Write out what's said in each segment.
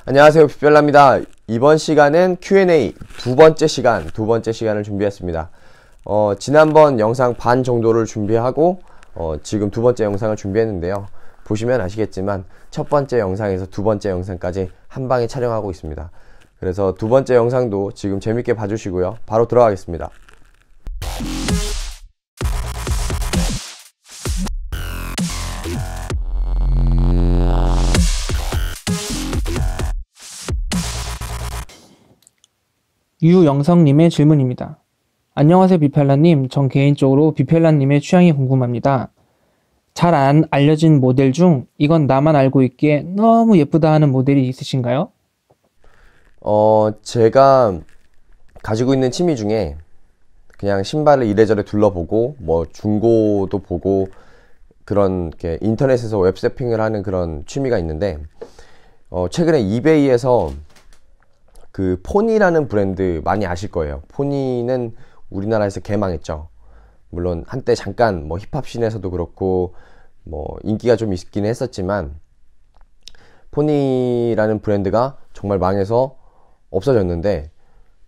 안녕하세요, 빗별라입니다. 이번 시간은 Q&A 두 번째 시간을 준비했습니다. 지난번 영상 반 정도를 준비하고 지금 두 번째 영상을 준비했는데요. 보시면 아시겠지만 첫 번째 영상에서 두 번째 영상까지 한 방에 촬영하고 있습니다. 그래서 두 번째 영상도 지금 재밌게 봐주시고요. 바로 들어가겠습니다. 유영성님의 질문입니다. 안녕하세요, 비펠라님. 전 개인적으로 비펠라님의 취향이 궁금합니다. 잘 안 알려진 모델 중 이건 나만 알고 있기에 너무 예쁘다 하는 모델이 있으신가요? 제가 가지고 있는 취미 중에 그냥 신발을 이래저래 둘러보고 뭐 중고도 보고 그런 이렇게 인터넷에서 웹서핑을 하는 그런 취미가 있는데 최근에 이베이에서 그 포니라는 브랜드 많이 아실 거예요. 포니는 우리나라에서 개망했죠. 물론 한때 잠깐 뭐 힙합 씬에서도 그렇고 뭐 인기가 좀 있긴 했었지만 포니라는 브랜드가 정말 망해서 없어졌는데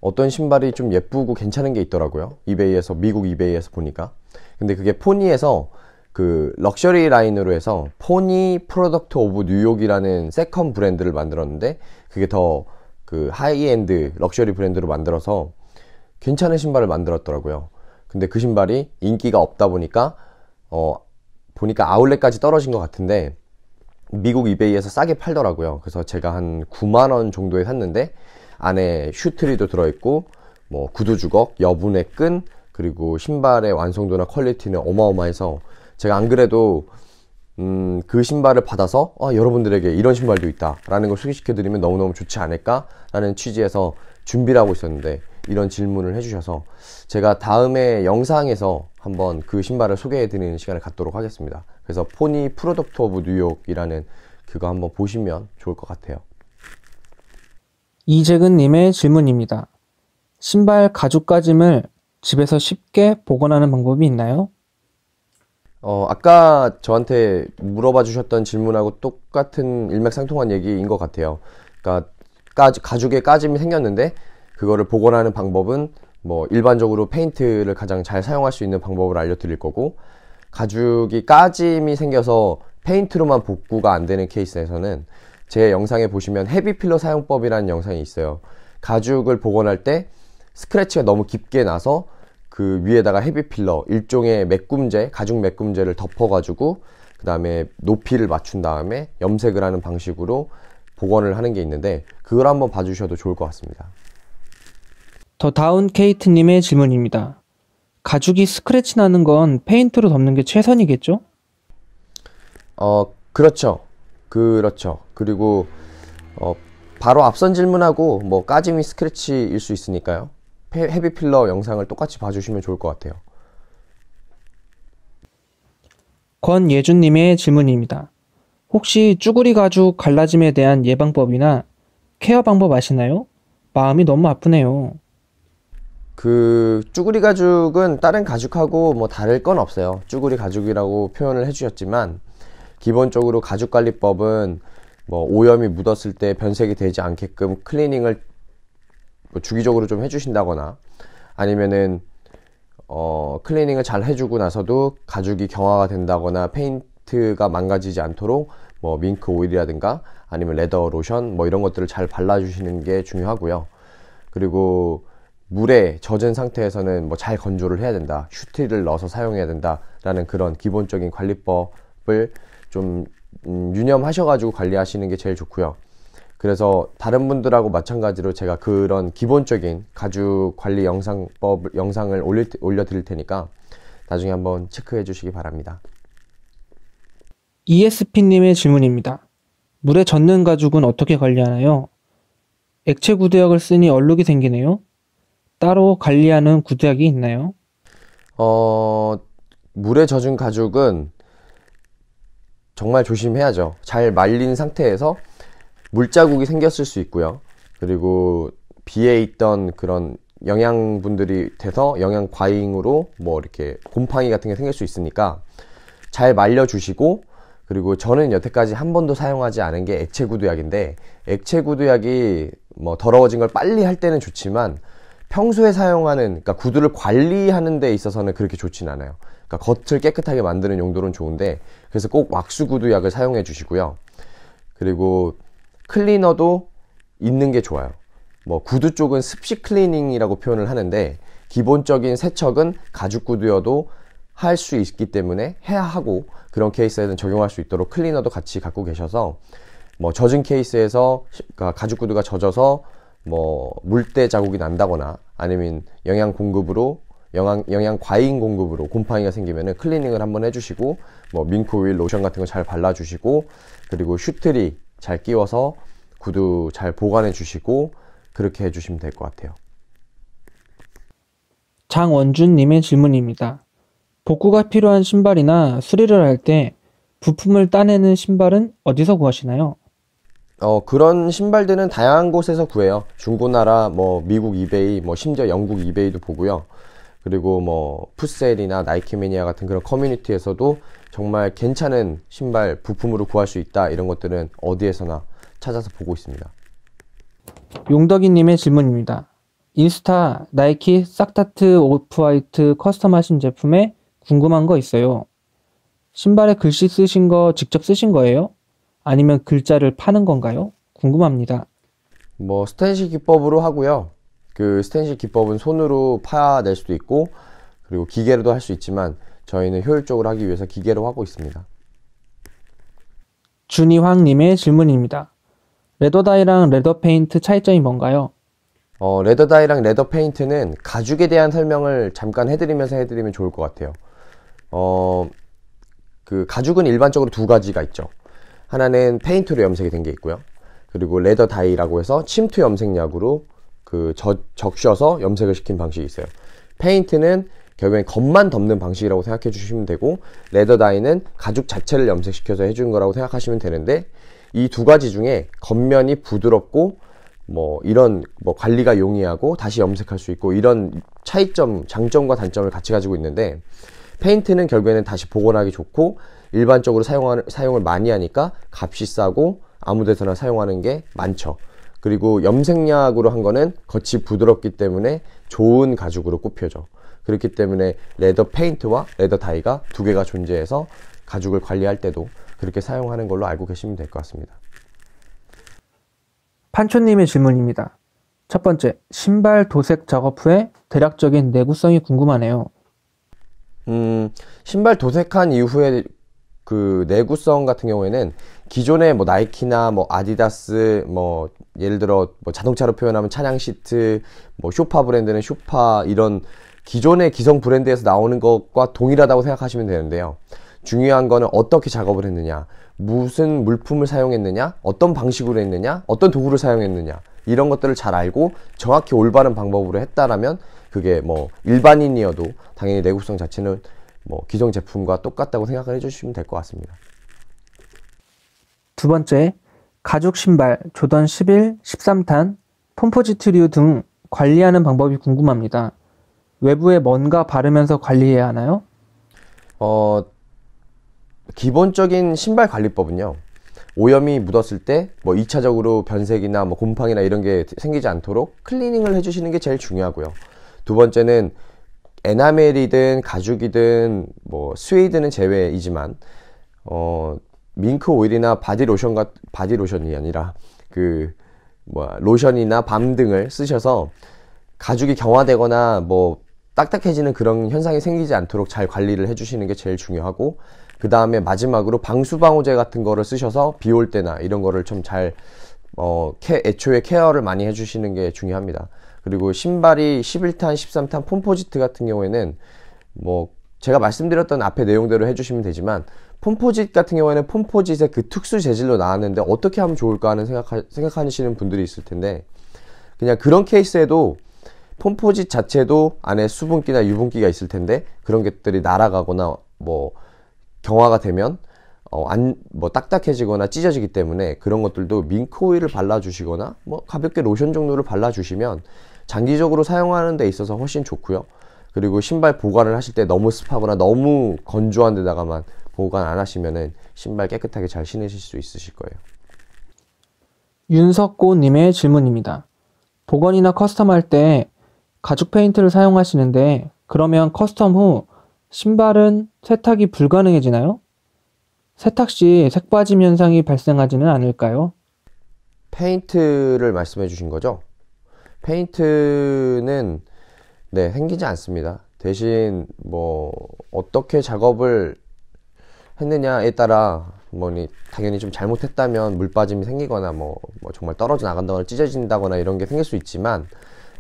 어떤 신발이 좀 예쁘고 괜찮은 게 있더라고요. 이베이에서, 미국 이베이에서 보니까. 근데 그게 포니에서 그 럭셔리 라인으로 해서 포니 프로덕트 오브 뉴욕이라는 세컨 브랜드를 만들었는데 그게 더 그 하이엔드 럭셔리 브랜드로 만들어서 괜찮은 신발을 만들었더라고요. 근데 그 신발이 인기가 없다 보니까 보니까 아울렛까지 떨어진 것 같은데 미국 이베이에서 싸게 팔더라고요. 그래서 제가 한 9만원 정도에 샀는데 안에 슈트리도 들어있고 뭐 구두 주걱, 여분의 끈, 그리고 신발의 완성도나 퀄리티는 어마어마해서 제가 안 그래도 그 신발을 받아서 여러분들에게 이런 신발도 있다 라는 걸 소개시켜드리면 너무너무 좋지 않을까 라는 취지에서 준비를 하고 있었는데 이런 질문을 해주셔서 제가 다음에 영상에서 한번 그 신발을 소개해드리는 시간을 갖도록 하겠습니다. 그래서 포니 프로덕트 오브 뉴욕이라는 그거 한번 보시면 좋을 것 같아요. 이재근님의 질문입니다. 신발 가죽 까짐을 집에서 쉽게 복원하는 방법이 있나요? 아까 저한테 물어봐 주셨던 질문하고 똑같은 일맥상통한 얘기인 것 같아요. 그러니까 가죽에 까짐이 생겼는데 그거를 복원하는 방법은 뭐 일반적으로 페인트를 가장 잘 사용할 수 있는 방법을 알려드릴 거고, 가죽이 까짐이 생겨서 페인트로만 복구가 안 되는 케이스에서는 제 영상에 보시면 헤비필러 사용법이라는 영상이 있어요. 가죽을 복원할 때 스크래치가 너무 깊게 나서 그 위에다가 헤비필러, 일종의 메꿈제, 가죽 메꿈제를 덮어가지고 그 다음에 높이를 맞춘 다음에 염색을 하는 방식으로 복원을 하는 게 있는데 그걸 한번 봐주셔도 좋을 것 같습니다. 더 다운 케이트님의 질문입니다. 가죽이 스크래치 나는 건 페인트로 덮는 게 최선이겠죠? 그렇죠. 그리고 바로 앞선 질문하고 뭐 까짐이 스크래치일 수 있으니까요. 헤비필러 영상을 똑같이 봐주시면 좋을 것 같아요. 권예준님의 질문입니다. 혹시 쭈구리 가죽 갈라짐에 대한 예방법이나 케어 방법 아시나요? 마음이 너무 아프네요. 그 쭈구리 가죽은 다른 가죽하고 뭐 다를 건 없어요. 쭈구리 가죽이라고 표현을 해주셨지만 기본적으로 가죽 관리법은 뭐 오염이 묻었을 때 변색이 되지 않게끔 클리닝을 뭐 주기적으로 좀 해주신다거나 아니면은 클리닝을 잘 해주고 나서도 가죽이 경화가 된다거나 페인트가 망가지지 않도록 뭐 밍크 오일이라든가 아니면 레더 로션 뭐 이런 것들을 잘 발라주시는 게 중요하고요. 그리고 물에 젖은 상태에서는 뭐 잘 건조를 해야 된다, 슈트를 넣어서 사용해야 된다 라는 그런 기본적인 관리법을 좀 유념하셔가지고 관리하시는 게 제일 좋고요. 그래서 다른 분들하고 마찬가지로 제가 그런 기본적인 가죽 관리 영상을 올려드릴 테니까 나중에 한번 체크해 주시기 바랍니다. ESP님의 질문입니다. 물에 젖는 가죽은 어떻게 관리하나요? 액체 구두약을 쓰니 얼룩이 생기네요. 따로 관리하는 구두약이 있나요? 물에 젖은 가죽은 정말 조심해야죠. 잘 말린 상태에서 물자국이 생겼을 수 있고요. 그리고 비에 있던 그런 영양분들이 돼서 영양 과잉으로 뭐 이렇게 곰팡이 같은 게 생길 수 있으니까 잘 말려 주시고, 그리고 저는 여태까지 한 번도 사용하지 않은 게 액체 구두약인데, 액체 구두약이 뭐 더러워진 걸 빨리 할 때는 좋지만 평소에 사용하는, 그러니까 구두를 관리하는 데 있어서는 그렇게 좋진 않아요. 그러니까 겉을 깨끗하게 만드는 용도는 좋은데, 그래서 꼭 왁스 구두약을 사용해 주시고요. 그리고 클리너도 있는 게 좋아요. 뭐 구두 쪽은 습식 클리닝이라고 표현을 하는데, 기본적인 세척은 가죽 구두여도 할 수 있기 때문에 해야 하고, 그런 케이스에는 적용할 수 있도록 클리너도 같이 갖고 계셔서, 뭐 젖은 케이스에서 그러니까 가죽 구두가 젖어서 뭐 물때 자국이 난다거나 아니면 영양 과잉 공급으로 곰팡이가 생기면은 클리닝을 한번 해주시고, 뭐 민크 오일, 로션 같은 거 잘 발라주시고, 그리고 슈트리 잘 끼워서 구두 잘 보관해 주시고, 그렇게 해주시면 될 것 같아요. 장원준님의 질문입니다. 복구가 필요한 신발이나 수리를 할 때 부품을 따내는 신발은 어디서 구하시나요? 그런 신발들은 다양한 곳에서 구해요. 중고나라, 뭐 미국 이베이, 뭐 심지어 영국 이베이도 보고요. 그리고 뭐 풋셀이나 나이키 매니아 같은 그런 커뮤니티에서도 정말 괜찮은 신발 부품으로 구할 수 있다, 이런 것들은 어디에서나 찾아서 보고 있습니다. 용덕이님의 질문입니다. 인스타 나이키 싹다트 오프화이트 커스텀하신 제품에 궁금한 거 있어요. 신발에 글씨 쓰신 거 직접 쓰신 거예요? 아니면 글자를 파는 건가요? 궁금합니다. 뭐 스텐실 기법으로 하고요. 그 스텐실 기법은 손으로 파낼 수도 있고, 그리고 기계로도 할 수 있지만 저희는 효율적으로 하기 위해서 기계로 하고 있습니다. 준이황님의 질문입니다. 레더다이랑 레더페인트 차이점이 뭔가요? 레더다이랑 레더페인트는 가죽에 대한 설명을 잠깐 해드리면 좋을 것 같아요. 그 가죽은 일반적으로 두 가지가 있죠. 하나는 페인트로 염색이 된 게 있고요. 그리고 레더다이라고 해서 침투 염색약으로 적셔서 염색을 시킨 방식이 있어요. 페인트는 결국엔 겉만 덮는 방식이라고 생각해 주시면 되고, 레더다이는 가죽 자체를 염색시켜서 해준 거라고 생각하시면 되는데, 이 두 가지 중에 겉면이 부드럽고 뭐 이런 뭐 관리가 용이하고 다시 염색할 수 있고, 이런 차이점, 장점과 단점을 같이 가지고 있는데, 페인트는 결국에는 다시 복원하기 좋고 일반적으로 사용을 많이 하니까 값이 싸고 아무 데서나 사용하는 게 많죠. 그리고 염색약으로 한 거는 겉이 부드럽기 때문에 좋은 가죽으로 꼽혀져. 그렇기 때문에 레더 페인트와 레더 다이가 두 개가 존재해서 가죽을 관리할 때도 그렇게 사용하는 걸로 알고 계시면 될 것 같습니다. 판초님의 질문입니다. 첫 번째, 신발 도색 작업 후에 대략적인 내구성이 궁금하네요. 신발 도색한 이후에 그 내구성 같은 경우에는 기존의 뭐 나이키나 뭐 아디다스, 뭐 예를 들어 뭐 자동차로 표현하면 차량 시트, 뭐 쇼파 브랜드는 쇼파, 이런 기존의 기성 브랜드에서 나오는 것과 동일하다고 생각하시면 되는데요. 중요한 거는 어떻게 작업을 했느냐, 무슨 물품을 사용했느냐, 어떤 방식으로 했느냐, 어떤 도구를 사용했느냐, 이런 것들을 잘 알고 정확히 올바른 방법으로 했다라면 그게 뭐 일반인이어도 당연히 내구성 자체는 뭐 기성 제품과 똑같다고 생각을 해주시면 될 것 같습니다. 두 번째, 가죽 신발 조던 11, 13탄, 폼포지트류 등 관리하는 방법이 궁금합니다. 외부에 뭔가 바르면서 관리해야 하나요? 기본적인 신발 관리법은요, 오염이 묻었을 때 뭐 2차적으로 변색이나 뭐 곰팡이나 이런 게 생기지 않도록 클리닝을 해주시는 게 제일 중요하고요. 두 번째는 에나멜이든 가죽이든 뭐 스웨이드는 제외이지만 밍크 오일이나 바디로션이 아니라 로션이나 밤 등을 쓰셔서 가죽이 경화되거나 뭐 딱딱해지는 그런 현상이 생기지 않도록 잘 관리를 해주시는 게 제일 중요하고, 그 다음에 마지막으로 방수방호제 같은 거를 쓰셔서 비 올 때나 이런 거를 좀 잘 애초에 케어를 많이 해주시는 게 중요합니다. 그리고 신발이 11탄, 13탄 폼포지트 같은 경우에는 뭐 제가 말씀드렸던 앞에 내용대로 해주시면 되지만, 폼포짓 같은 경우에는 폼포짓의 그 특수 재질로 나왔는데 어떻게 하면 좋을까 하는 생각하시는 분들이 있을 텐데, 그냥 그런 케이스에도 폼포짓 자체도 안에 수분기나 유분기가 있을 텐데 그런 것들이 날아가거나 뭐 경화가 되면 딱딱해지거나 찢어지기 때문에 그런 것들도 밍크 오일을 발라주시거나 뭐 가볍게 로션 정도를 발라주시면 장기적으로 사용하는 데 있어서 훨씬 좋고요. 그리고 신발 보관을 하실 때 너무 습하거나 너무 건조한 데다가만 보관 안 하시면은 신발 깨끗하게 잘 신으실 수 있으실 거예요. 윤석고님의 질문입니다. 복원이나 커스텀할 때 가죽 페인트를 사용하시는데 그러면 커스텀 후 신발은 세탁이 불가능해지나요? 세탁 시 색빠짐 현상이 발생하지는 않을까요? 페인트를 말씀해 주신 거죠? 페인트는 네, 생기지 않습니다. 대신 뭐 어떻게 작업을 했느냐에 따라 당연히 좀 잘못했다면 물 빠짐이 생기거나 뭐 정말 떨어져 나간다거나 찢어진다거나 이런 게 생길 수 있지만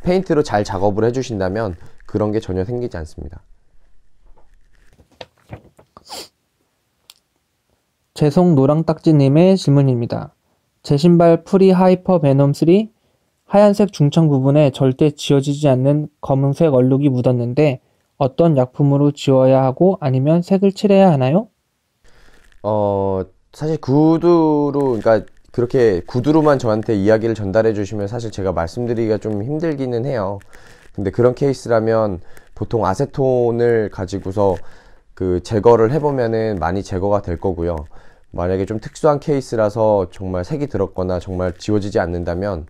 페인트로 잘 작업을 해주신다면 그런 게 전혀 생기지 않습니다. 재송 노랑딱지님의 질문입니다. 제 신발 프리 하이퍼 베놈 3 하얀색 중창 부분에 절대 지워지지 않는 검은색 얼룩이 묻었는데 어떤 약품으로 지워야 하고 아니면 색을 칠해야 하나요? 사실 그러니까 그렇게 구두로만 저한테 이야기를 전달해 주시면 사실 제가 말씀드리기가 좀 힘들기는 해요. 근데 그런 케이스라면 보통 아세톤을 가지고서 그 제거를 해보면은 많이 제거가 될 거고요. 만약에 좀 특수한 케이스라서 정말 색이 들었거나 정말 지워지지 않는다면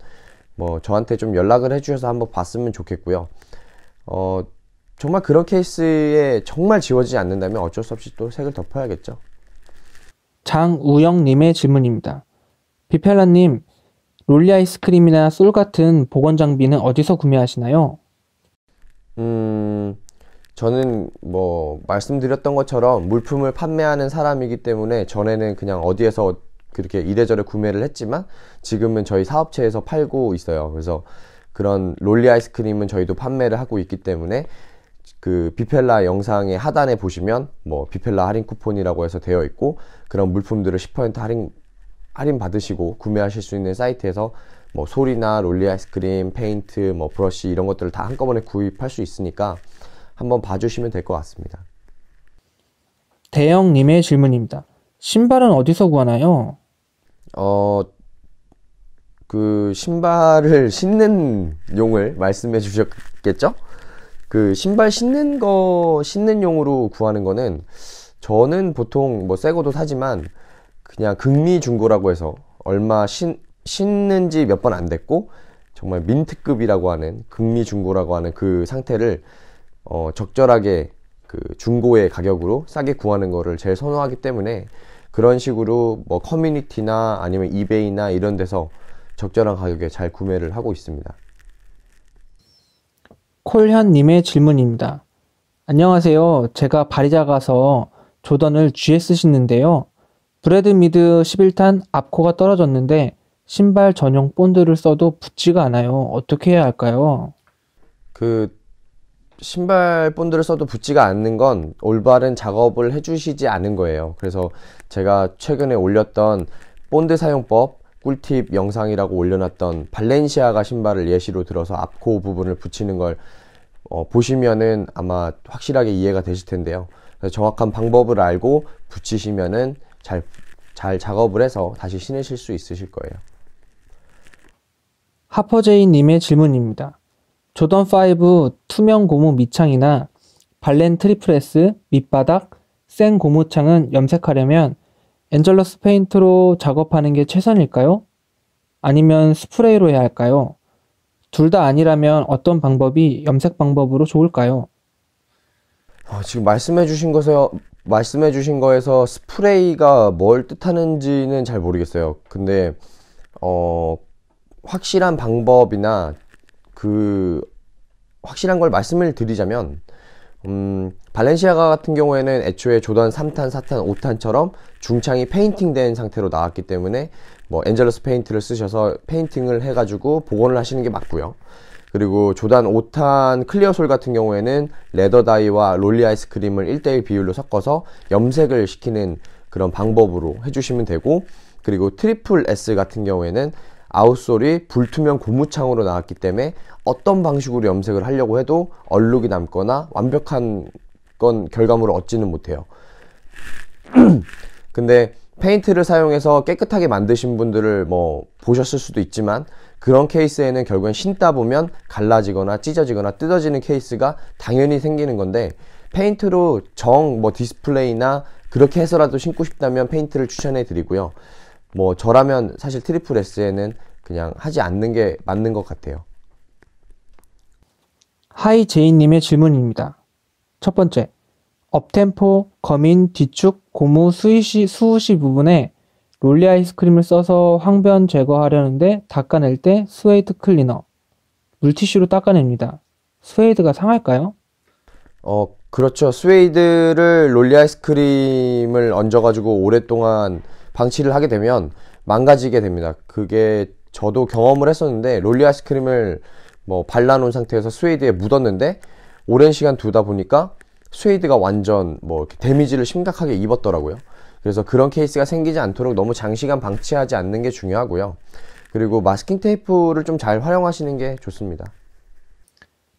저한테 좀 연락을 해주셔서 한번 봤으면 좋겠고요. 정말 그런 케이스에 정말 지워지지 않는다면 어쩔 수 없이 또 색을 덮어야겠죠. 장우영님의 질문입니다. 비펠라님, 롤리 아이스크림이나 솔 같은 보건 장비는 어디서 구매하시나요? 저는 말씀드렸던 것처럼 물품을 판매하는 사람이기 때문에 전에는 그냥 어디에서 그렇게 이래저래 구매를 했지만 지금은 저희 사업체에서 팔고 있어요. 그래서 그런 롤리 아이스크림은 저희도 판매를 하고 있기 때문에 그 비펠라 영상의 하단에 보시면 비펠라 할인 쿠폰이라고 해서 되어 있고 그런 물품들을 10% 할인 받으시고 구매하실 수 있는 사이트에서 솔이나 롤리 아이스크림, 페인트, 브러쉬 이런 것들을 다 한꺼번에 구입할 수 있으니까 한번 봐주시면 될 것 같습니다. 대영님의 질문입니다. 신발은 어디서 구하나요? 그 신발을 신는 용을 말씀해 주셨겠죠? 그 신발 신는 용으로 구하는 거는 저는 보통 새 것도 사지만 그냥 극미중고라고 해서 얼마 신는 지 몇 번 안 됐고 정말 민트급이라고 하는 극미중고라고 하는 그 상태를 적절하게 그 중고의 가격으로 싸게 구하는 거를 제일 선호하기 때문에 그런 식으로 커뮤니티나 아니면 이베이나 이런 데서 적절한 가격에 잘 구매를 하고 있습니다. 콜현님의 질문입니다. 안녕하세요. 제가 발이 작아서 조던을 GS 신는데요. 브래드 미드 11탄 앞코가 떨어졌는데 신발 전용 본드를 써도 붙지가 않아요. 어떻게 해야 할까요? 그 신발 본드를 써도 붙지가 않는 건 올바른 작업을 해주시지 않은 거예요. 그래서 제가 최근에 올렸던 본드 사용법 꿀팁 영상이라고 올려놨던 발렌시아가 신발을 예시로 들어서 앞코 부분을 붙이는 걸 보시면은 아마 확실하게 이해가 되실 텐데요. 그래서 정확한 방법을 알고 붙이시면은 잘 작업을 해서 다시 신으실 수 있으실 거예요. 하퍼제이님의 질문입니다. 조던5 투명 고무 밑창이나 발렌 트리플S 밑바닥 생 고무창은 염색하려면 엔젤러스 페인트로 작업하는 게 최선일까요? 아니면 스프레이로 해야 할까요? 둘 다 아니라면 어떤 방법이 염색 방법으로 좋을까요? 지금 말씀해 주신 거에서 스프레이가 뭘 뜻하는지는 잘 모르겠어요. 근데 확실한 방법이나 확실한 걸 말씀을 드리자면 발렌시아가 같은 경우에는 애초에 조던 3탄, 4탄, 5탄처럼 중창이 페인팅된 상태로 나왔기 때문에 엔젤러스 페인트를 쓰셔서 페인팅을 해가지고 복원을 하시는 게 맞고요. 그리고 조던 5탄 클리어솔 같은 경우에는 레더 다이와 롤리 아이스크림을 1:1 비율로 섞어서 염색을 시키는 그런 방법으로 해주시면 되고, 그리고 트리플 S 같은 경우에는 아웃솔이 불투명 고무창으로 나왔기 때문에 어떤 방식으로 염색을 하려고 해도 얼룩이 남거나 완벽한 결과물을 얻지는 못해요. 근데 페인트를 사용해서 깨끗하게 만드신 분들을 보셨을 수도 있지만 그런 케이스에는 결국엔 신다 보면 갈라지거나 찢어지거나 뜯어지는 케이스가 당연히 생기는 건데, 페인트로 디스플레이나 그렇게 해서라도 신고 싶다면 페인트를 추천해 드리고요. 뭐 저라면 사실 트리플 S에는 그냥 하지 않는 게 맞는 것 같아요. 하이제이님의 질문입니다. 첫 번째, 업템포, 거민, 뒤축, 고무, 수우시 부분에 롤리 아이스크림을 써서 황변 제거하려는데 닦아낼 때 스웨이드 클리너, 물티슈로 닦아냅니다. 스웨이드가 상할까요? 그렇죠. 스웨이드를 롤리 아이스크림을 얹어가지고 오랫동안 방치를 하게 되면 망가지게 됩니다. 그게 저도 경험을 했었는데, 롤리 아이스크림을 뭐 발라놓은 상태에서 스웨이드에 묻었는데 오랜 시간 두다 보니까 스웨이드가 완전 뭐 이렇게 데미지를 심각하게 입었더라고요. 그래서 그런 케이스가 생기지 않도록 너무 장시간 방치하지 않는 게 중요하고요. 그리고 마스킹 테이프를 좀 잘 활용하시는 게 좋습니다.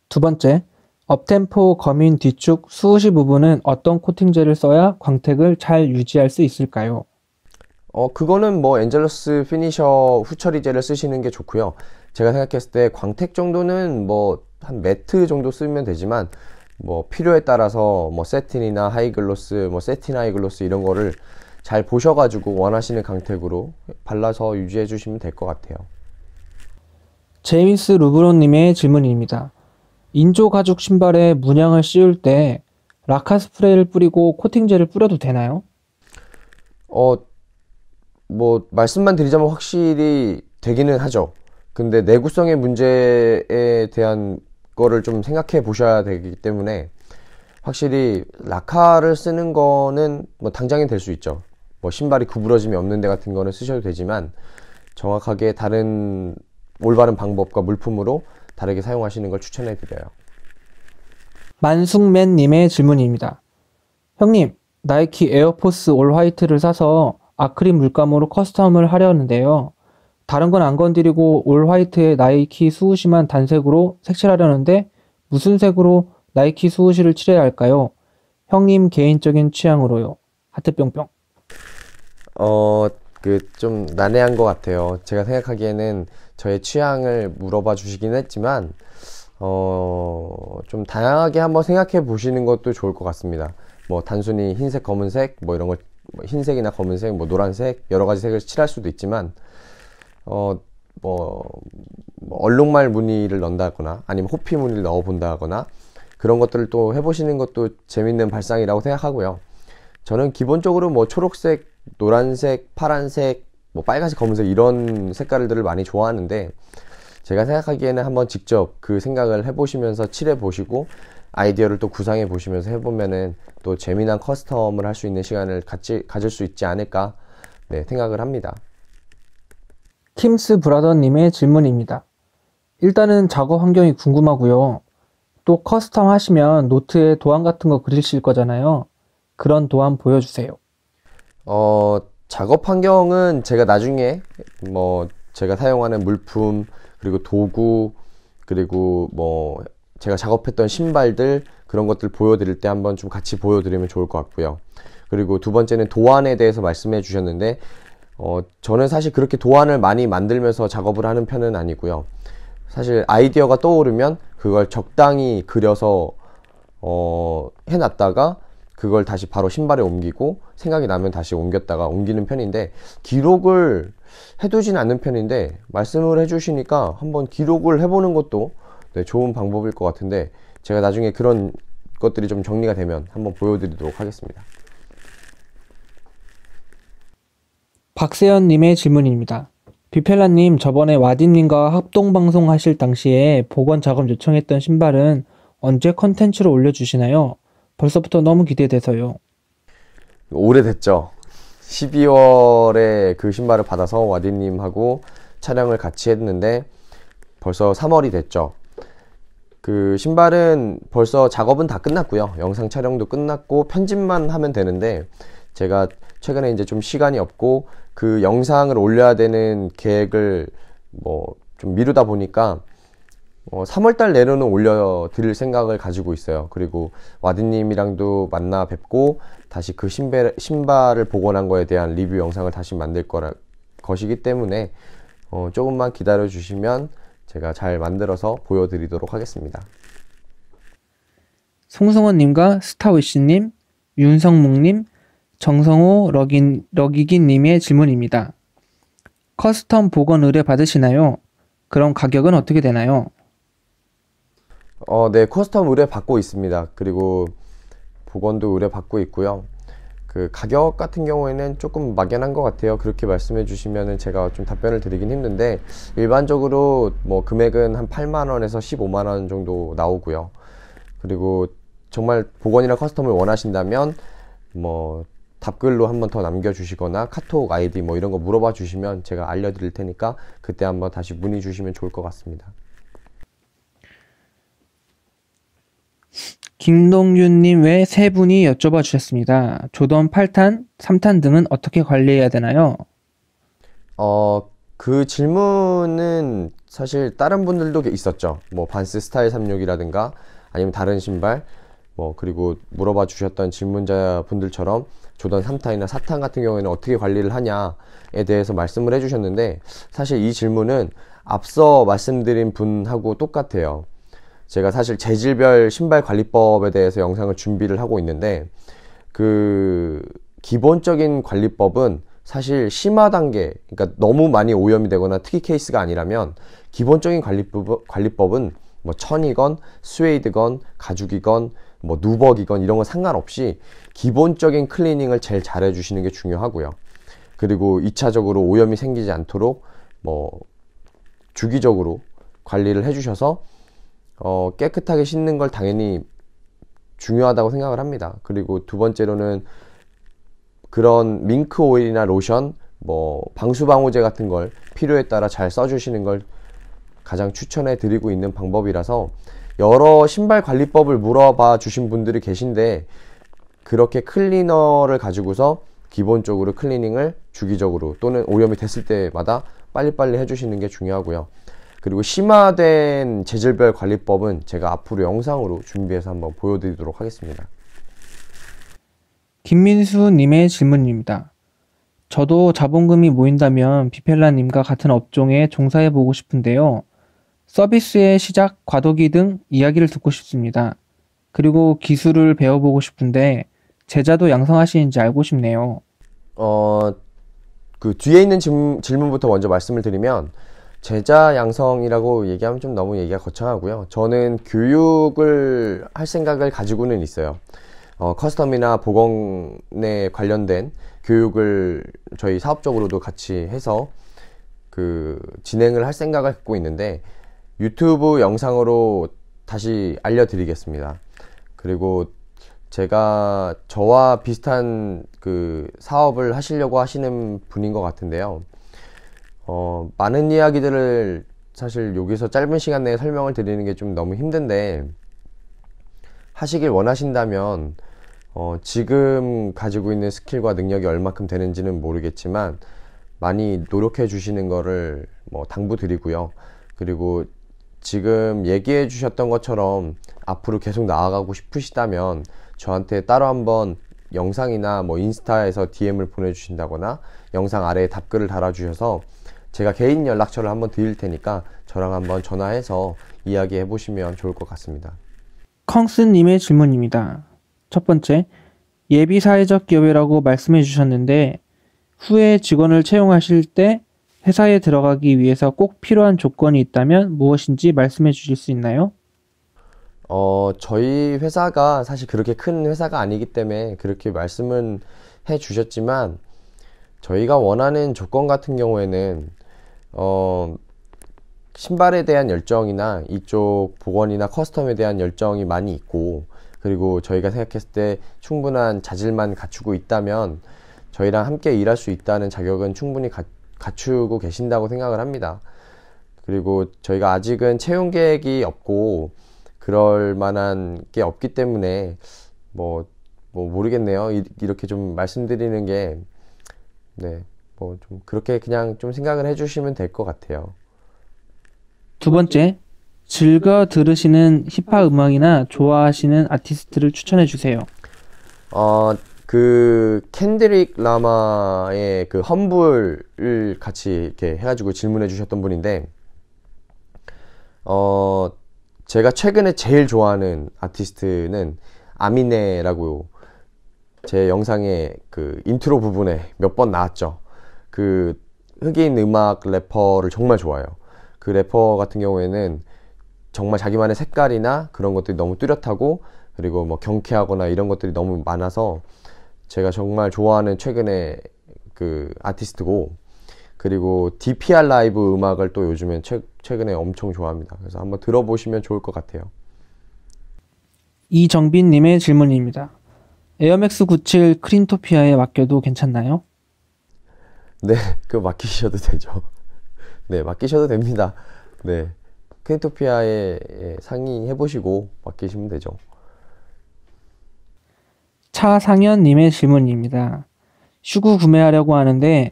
두 번째, 업템포, 거민, 뒤축, 수우시 부분은 어떤 코팅제를 써야 광택을 잘 유지할 수 있을까요? 그거는 뭐 엔젤러스 피니셔 후처리젤을 쓰시는 게 좋고요. 제가 생각했을 때 광택 정도는 뭐 한 매트 정도 쓰면 되지만, 뭐 필요에 따라서 뭐 세틴이나 하이글로스, 뭐 세틴 하이글로스 이런 거를 잘 보셔가지고 원하시는 광택으로 발라서 유지해 주시면 될 것 같아요. 제임스 루브론님의 질문입니다. 인조 가죽 신발에 문양을 씌울 때 라카 스프레이를 뿌리고 코팅제를 뿌려도 되나요? 뭐 말씀만 드리자면 확실히 되기는 하죠. 근데 내구성의 문제에 대한 거를 좀 생각해 보셔야 되기 때문에, 확실히 라카를 쓰는 거는 뭐 당장엔 될 수 있죠. 뭐 신발이 구부러짐이 없는 데 같은 거는 쓰셔도 되지만, 정확하게 다른 올바른 방법과 물품으로 다르게 사용하시는 걸 추천해 드려요. 만숙맨님의 질문입니다. 형님, 나이키 에어포스 올 화이트를 사서 아크릴 물감으로 커스텀을 하려는데요. 다른 건 안 건드리고 올 화이트에 나이키 수우시만 단색으로 색칠하려는데 무슨 색으로 나이키 수우시를 칠해야 할까요? 형님 개인적인 취향으로요. 하트 뿅뿅. 좀 난해한 것 같아요. 제가 생각하기에는 저의 취향을 물어봐 주시긴 했지만, 좀 다양하게 한번 생각해 보시는 것도 좋을 것 같습니다. 뭐 단순히 흰색, 검은색, 뭐 이런 거, 흰색이나 검은색, 뭐 노란색, 여러 가지 색을 칠할 수도 있지만, 뭐 얼룩말 무늬를 넣는다거나 아니면 호피 무늬를 넣어 본다거나 그런 것들을 또 해보시는 것도 재밌는 발상이라고 생각하고요. 저는 기본적으로 뭐 초록색, 노란색, 파란색, 뭐 빨간색, 검은색 이런 색깔들을 많이 좋아하는데, 제가 생각하기에는 한번 직접 그 생각을 해보시면서 칠해보시고 아이디어를 또 구상해 보시면서 해보면은 또 재미난 커스텀을 할 수 있는 시간을 가질 수 있지 않을까, 네, 생각을 합니다. 킴스 브라더님의 질문입니다. 일단은 작업 환경이 궁금하고요. 또 커스텀 하시면 노트에 도안 같은 거 그리실 거잖아요. 그런 도안 보여주세요. 작업 환경은 제가 나중에 뭐 제가 사용하는 물품, 그리고 도구, 그리고 뭐 제가 작업했던 신발들, 그런 것들 보여드릴 때 한번 좀 같이 보여드리면 좋을 것 같고요. 그리고 두 번째는 도안에 대해서 말씀해 주셨는데, 저는 사실 그렇게 도안을 많이 만들면서 작업을 하는 편은 아니고요. 사실 아이디어가 떠오르면 그걸 적당히 그려서 해놨다가 그걸 다시 바로 신발에 옮기고, 생각이 나면 다시 옮기는 편인데, 기록을 해두진 않는 편인데, 말씀을 해주시니까 한번 기록을 해보는 것도, 네, 좋은 방법일 것 같은데, 제가 나중에 그런 것들이 좀 정리가 되면 한번 보여드리도록 하겠습니다. 박세현님의 질문입니다. 비펠라님, 저번에 와디님과 합동방송 하실 당시에 복원 작업 요청했던 신발은 언제 컨텐츠로 올려주시나요? 벌써부터 너무 기대돼서요. 오래됐죠. 12월에 그 신발을 받아서 와디님하고 촬영을 같이 했는데 벌써 3월이 됐죠. 그 신발은 벌써 작업은 다 끝났고요. 영상 촬영도 끝났고 편집만 하면 되는데, 제가 최근에 이제 좀 시간이 없고 그 영상을 올려야 되는 계획을 뭐 좀 미루다 보니까 3월달 내로는 올려드릴 생각을 가지고 있어요. 그리고 와디님이랑도 만나 뵙고 다시 그 신발을 복원한 거에 대한 리뷰 영상을 다시 만들 것이기 때문에 조금만 기다려 주시면 제가 잘 만들어서 보여드리도록 하겠습니다. 송승헌님과 스타위시님, 윤성묵님, 정성호 러기기님의 질문입니다. 커스텀 복원 의뢰 받으시나요? 그럼 가격은 어떻게 되나요? 네, 커스텀 의뢰 받고 있습니다. 그리고 복원도 의뢰 받고 있고요. 그 가격 같은 경우에는 조금 막연한 것 같아요. 그렇게 말씀해 주시면은 제가 좀 답변을 드리긴 힘든데, 일반적으로 뭐 금액은 한 8만 원에서 15만 원 정도 나오고요. 그리고 정말 복원이나 커스텀을 원하신다면 뭐 답글로 한번 더 남겨주시거나 카톡 아이디 뭐 이런 거 물어봐 주시면 제가 알려드릴 테니까 그때 한번 다시 문의 주시면 좋을 것 같습니다. 김동윤님 외 세 분이 여쭤봐 주셨습니다. 조던 8탄, 3탄 등은 어떻게 관리해야 되나요? 그 질문은 사실 다른 분들도 있었죠. 뭐 반스 스타일 36이라든가 아니면 다른 신발, 뭐 그리고 물어봐 주셨던 질문자 분들처럼 조던 3탄이나 4탄 같은 경우에는 어떻게 관리를 하냐에 대해서 말씀을 해주셨는데, 사실 이 질문은 앞서 말씀드린 분하고 똑같아요. 제가 사실 재질별 신발 관리법에 대해서 영상을 준비를 하고 있는데, 그 기본적인 관리법은 사실 심화 단계, 그러니까 너무 많이 오염이 되거나 특이 케이스가 아니라면 기본적인 관리법은 뭐 천이건 스웨이드건 가죽이건 뭐 누벅이건 이런 건 상관없이 기본적인 클리닝을 제일 잘 해주시는 게 중요하고요. 그리고 2차적으로 오염이 생기지 않도록 뭐 주기적으로 관리를 해주셔서 깨끗하게 씻는 걸 당연히 중요하다고 생각을 합니다. 그리고 두 번째로는 그런 밍크 오일이나 로션, 뭐 방수방호제 같은 걸 필요에 따라 잘 써주시는 걸 가장 추천해 드리고 있는 방법이라서, 여러 신발 관리법을 물어봐 주신 분들이 계신데 그렇게 클리너를 가지고서 기본적으로 클리닝을 주기적으로 또는 오염이 됐을 때마다 빨리빨리 해주시는 게 중요하고요. 그리고 심화된 재질별 관리법은 제가 앞으로 영상으로 준비해서 한번 보여드리도록 하겠습니다. 김민수님의 질문입니다. 저도 자본금이 모인다면 비펠라님과 같은 업종에 종사해보고 싶은데요. 서비스의 시작, 과도기 등 이야기를 듣고 싶습니다. 그리고 기술을 배워보고 싶은데 제자도 양성하시는지 알고 싶네요. 그 뒤에 있는 질문부터 먼저 말씀을 드리면, 제자 양성이라고 얘기하면 좀 너무 얘기가 거창하고요. 저는 교육을 할 생각을 가지고는 있어요. 커스텀이나 복원에 관련된 교육을 저희 사업적으로도 같이 해서 그 진행을 할 생각을 갖고 있는데, 유튜브 영상으로 다시 알려드리겠습니다. 그리고 제가 저와 비슷한 그 사업을 하시려고 하시는 분인 것 같은데요. 많은 이야기들을 사실 여기서 짧은 시간 내에 설명을 드리는 게 좀 너무 힘든데, 하시길 원하신다면 지금 가지고 있는 스킬과 능력이 얼마큼 되는지는 모르겠지만 많이 노력해 주시는 거를 뭐 당부드리고요. 그리고 지금 얘기해 주셨던 것처럼 앞으로 계속 나아가고 싶으시다면 저한테 따로 한번 영상이나 뭐 인스타에서 DM을 보내주신다거나 영상 아래에 답글을 달아주셔서 제가 개인 연락처를 한번 드릴 테니까 저랑 한번 전화해서 이야기해 보시면 좋을 것 같습니다. 컹스님의 질문입니다. 첫 번째, 예비 사회적 기업이라고 말씀해 주셨는데 후에 직원을 채용하실 때 회사에 들어가기 위해서 꼭 필요한 조건이 있다면 무엇인지 말씀해 주실 수 있나요? 저희 회사가 사실 그렇게 큰 회사가 아니기 때문에 그렇게 말씀은 해 주셨지만, 저희가 원하는 조건 같은 경우에는 신발에 대한 열정이나 이쪽 복원이나 커스텀에 대한 열정이 많이 있고, 그리고 저희가 생각했을 때 충분한 자질만 갖추고 있다면 저희랑 함께 일할 수 있다는 자격은 충분히 갖추고 계신다고 생각을 합니다. 그리고 저희가 아직은 채용 계획이 없고 그럴 만한 게 없기 때문에 뭐 모르겠네요. 이렇게 좀 말씀드리는 게, 네, 뭐 좀 그렇게 그냥 좀 생각을 해주시면 될 것 같아요. 두 번째, 즐겨 들으시는 힙합 음악이나 좋아하시는 아티스트를 추천해 주세요. 그 켄드릭 라마의 그 험블을 같이 이렇게 해가지고 질문해 주셨던 분인데, 제가 최근에 제일 좋아하는 아티스트는 아미네라고 제 영상의 그 인트로 부분에 몇 번 나왔죠. 그 흑인 음악 래퍼를 정말 좋아해요. 그 래퍼 같은 경우에는 정말 자기만의 색깔이나 그런 것들이 너무 뚜렷하고, 그리고 뭐 경쾌하거나 이런 것들이 너무 많아서 제가 정말 좋아하는 최근에 그 아티스트고, 그리고 DPR 라이브 음악을 또 요즘엔 최근에 엄청 좋아합니다. 그래서 한번 들어보시면 좋을 것 같아요. 이정빈님의 질문입니다. 에어맥스 97 크린토피아에 맡겨도 괜찮나요? 네, 그거 맡기셔도 되죠. 네, 맡기셔도 됩니다. 네, 크린토피아에 상의해보시고 맡기시면 되죠. 차상현님의 질문입니다. 슈구 구매하려고 하는데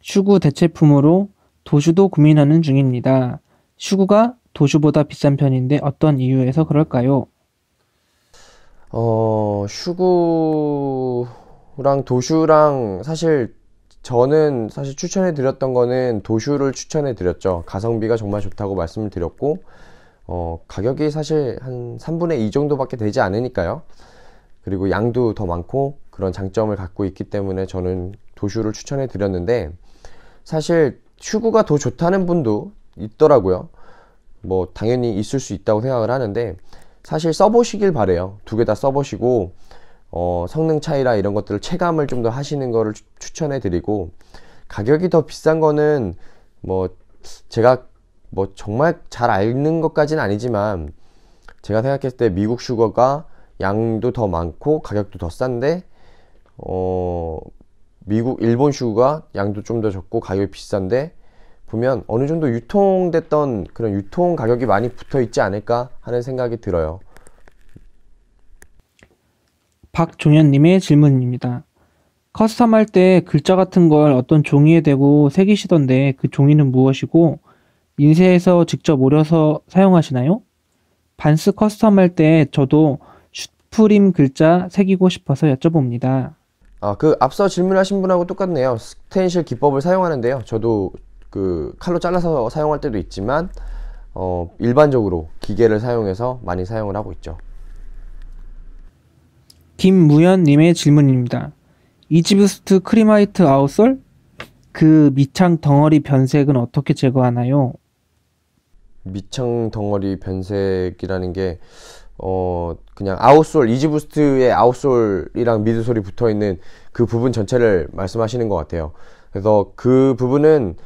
슈구 대체품으로 도슈도 고민하는 중입니다. 슈구가 도슈보다 비싼 편인데 어떤 이유에서 그럴까요? 슈구랑 도슈랑 저는 사실 추천해 드렸던 거는 도슈를 추천해 드렸죠. 가성비가 정말 좋다고 말씀을 드렸고, 가격이 사실 한 3분의 2 정도밖에 되지 않으니까요. 그리고 양도 더 많고 그런 장점을 갖고 있기 때문에 저는 도슈를 추천해 드렸는데, 사실 슈구가 더 좋다는 분도 있더라고요. 뭐 당연히 있을 수 있다고 생각을 하는데, 사실 써보시길 바래요. 두 개 다 써보시고 성능 차이라 이런 것들을 체감을 좀 더 하시는 거를 추천해 드리고, 가격이 더 비싼 거는 뭐 제가 뭐 정말 잘 아는 것까지는 아니지만, 제가 생각했을 때 미국 슈거가 양도 더 많고 가격도 더 싼데, 일본 슈거가 양도 좀 더 적고 가격이 비싼데, 보면 어느 정도 유통됐던 그런 유통 가격이 많이 붙어 있지 않을까 하는 생각이 들어요. 박종현님의 질문입니다. 커스텀할 때 글자 같은 걸 어떤 종이에 대고 새기시던데 그 종이는 무엇이고 인쇄해서 직접 오려서 사용하시나요? 반스 커스텀할 때 저도 슈프림 글자 새기고 싶어서 여쭤봅니다. 그 앞서 질문하신 분하고 똑같네요. 스텐실 기법을 사용하는데요. 저도 그 칼로 잘라서 사용할 때도 있지만, 일반적으로 기계를 사용해서 많이 사용을 하고 있죠. 김무현님의 질문입니다. 이지부스트 크림화이트 아웃솔? 그 밑창 덩어리 변색은 어떻게 제거하나요? 밑창 덩어리 변색이라는 게 그냥 아웃솔, 이지부스트의 아웃솔이랑 미드솔이 붙어있는 그 부분 전체를 말씀하시는 것 같아요. 그래서 그 부분은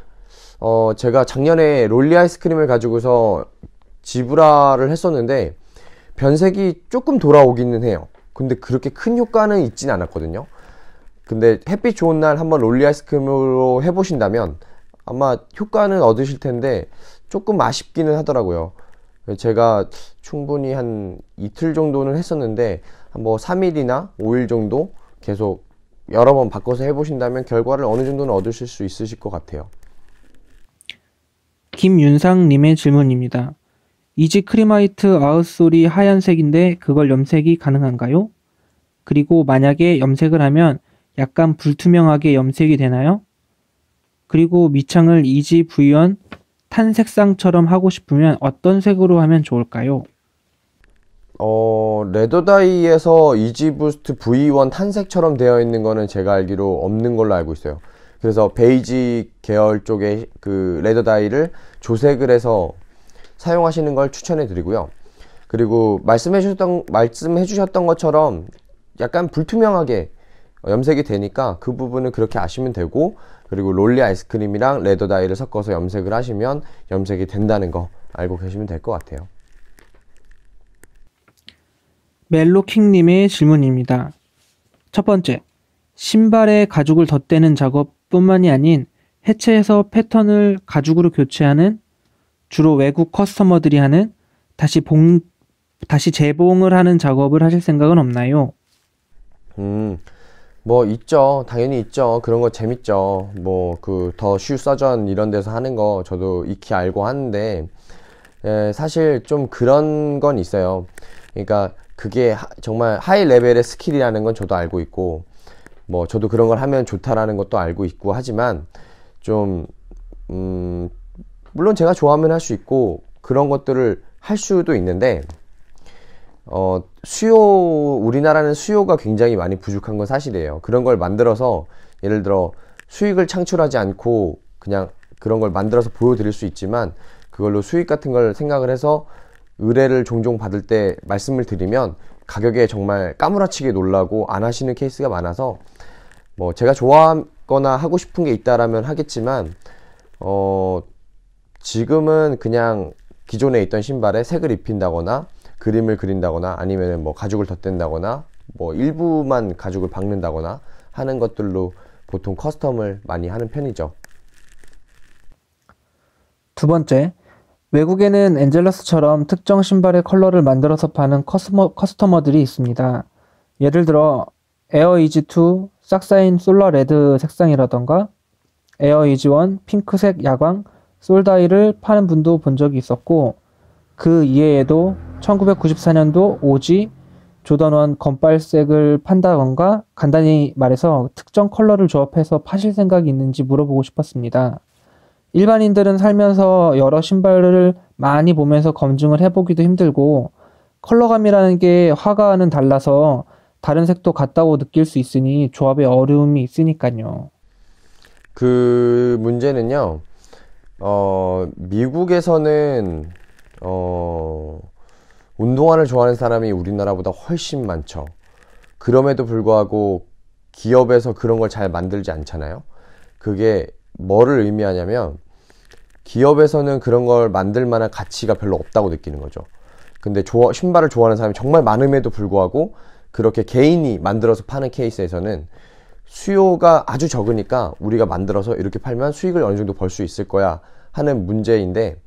제가 작년에 롤리 아이스크림을 가지고서 지브라를 했었는데 변색이 조금 돌아오기는 해요. 근데 그렇게 큰 효과는 있진 않았거든요. 근데 햇빛 좋은 날 한번 롤리 아이스크림으로 해보신다면 아마 효과는 얻으실 텐데 조금 아쉽기는 하더라고요. 제가 충분히 한 이틀 정도는 했었는데 뭐 3일이나 5일 정도 계속 여러 번 바꿔서 해보신다면 결과를 어느 정도는 얻으실 수 있으실 것 같아요. 김윤상님의 질문입니다. 이지 크림화이트 아웃솔이 하얀색인데 그걸 염색이 가능한가요? 그리고 만약에 염색을 하면 약간 불투명하게 염색이 되나요? 그리고 밑창을 이지 V1 탄색상처럼 하고 싶으면 어떤 색으로 하면 좋을까요? 레더다이에서 이지부스트 V1 탄색처럼 되어 있는 거는 제가 알기로 없는 걸로 알고 있어요. 그래서 베이지 계열 쪽에 그 레더다이를 조색을 해서 사용하시는 걸 추천해 드리고요. 그리고 말씀해 주셨던 것처럼 약간 불투명하게 염색이 되니까 그 부분은 그렇게 아시면 되고, 그리고 롤리 아이스크림이랑 레더다이를 섞어서 염색을 하시면 염색이 된다는 거 알고 계시면 될 것 같아요. 멜로킹님의 질문입니다. 첫 번째, 신발에 가죽을 덧대는 작업뿐만이 아닌 해체해서 패턴을 가죽으로 교체하는, 주로 외국 커스터머들이 하는 다시 재봉을 하는 작업을 하실 생각은 없나요? 뭐 있죠. 당연히 있죠. 그런 거 재밌죠. 뭐 그 더 슈 서전 이런 데서 하는 거 저도 익히 알고 하는데, 사실 좀 그런 건 있어요. 그러니까 그게 정말 하이 레벨의 스킬이라는 건 저도 알고 있고, 뭐 저도 그런 걸 하면 좋다라는 것도 알고 있고 하지만, 좀 물론 제가 좋아하면 할 수 있고 그런 것들을 할 수도 있는데, 우리나라는 수요가 굉장히 많이 부족한 건 사실이에요. 그런 걸 만들어서 예를 들어 수익을 창출하지 않고 그냥 그런 걸 만들어서 보여드릴 수 있지만, 그걸로 수익 같은 걸 생각을 해서 의뢰를 종종 받을 때 말씀을 드리면 가격에 정말 까무라치게 놀라고 안 하시는 케이스가 많아서, 뭐 제가 좋아하거나 하고 싶은 게 있다라면 하겠지만, 지금은 그냥 기존에 있던 신발에 색을 입힌다거나 그림을 그린다거나 아니면 뭐 가죽을 덧댄다거나 뭐 일부만 가죽을 박는다거나 하는 것들로 보통 커스텀을 많이 하는 편이죠. 두 번째, 외국에는 엔젤러스처럼 특정 신발의 컬러를 만들어서 파는 커스터머들이 있습니다. 예를 들어 에어이지2 싹사인 솔라 레드 색상이라던가 에어이지1 핑크색 야광 솔다이를 파는 분도 본 적이 있었고, 그 이외에도 1994년도 오지 조던1 검빨색을 판다던가, 간단히 말해서 특정 컬러를 조합해서 파실 생각이 있는지 물어보고 싶었습니다. 일반인들은 살면서 여러 신발을 많이 보면서 검증을 해보기도 힘들고, 컬러감이라는 게 화가와는 달라서 다른 색도 같다고 느낄 수 있으니 조합에 어려움이 있으니까요. 그 문제는요, 미국에서는 운동화를 좋아하는 사람이 우리나라보다 훨씬 많죠. 그럼에도 불구하고 기업에서 그런 걸 잘 만들지 않잖아요. 그게 뭐를 의미하냐면, 기업에서는 그런 걸 만들 만한 가치가 별로 없다고 느끼는 거죠. 근데 신발을 좋아하는 사람이 정말 많음에도 불구하고 그렇게 개인이 만들어서 파는 케이스에서는 수요가 아주 적으니까 우리가 만들어서 이렇게 팔면 수익을 어느 정도 벌 수 있을 거야 하는 문제인데,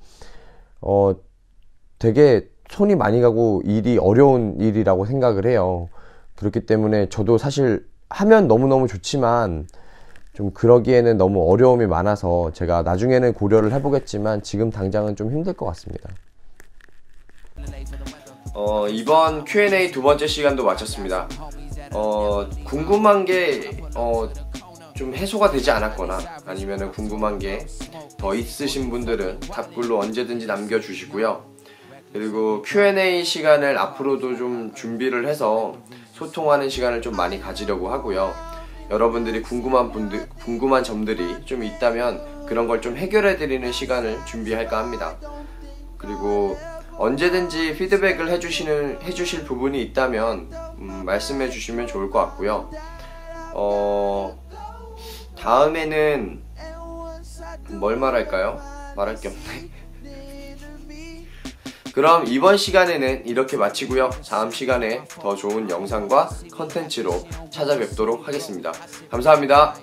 되게 손이 많이 가고 일이 어려운 일이라고 생각을 해요. 그렇기 때문에 저도 사실 하면 너무너무 좋지만 좀 그러기에는 너무 어려움이 많아서 제가 나중에는 고려를 해보겠지만 지금 당장은 좀 힘들 것 같습니다. 이번 Q&A 두 번째 시간도 마쳤습니다. 궁금한 게 좀 해소가 되지 않았거나 아니면 궁금한 게 더 있으신 분들은 답글로 언제든지 남겨주시고요. 그리고 Q&A 시간을 앞으로도 좀 준비를 해서 소통하는 시간을 좀 많이 가지려고 하고요. 여러분들이 궁금한 점들이 좀 있다면 그런 걸 좀 해결해드리는 시간을 준비할까 합니다. 그리고 언제든지 피드백을 해주실 부분이 있다면 말씀해 주시면 좋을 것 같고요. 다음에는 뭘 말할까요? 말할 게 없네. 그럼 이번 시간에는 이렇게 마치고요. 다음 시간에 더 좋은 영상과 컨텐츠로 찾아뵙도록 하겠습니다. 감사합니다.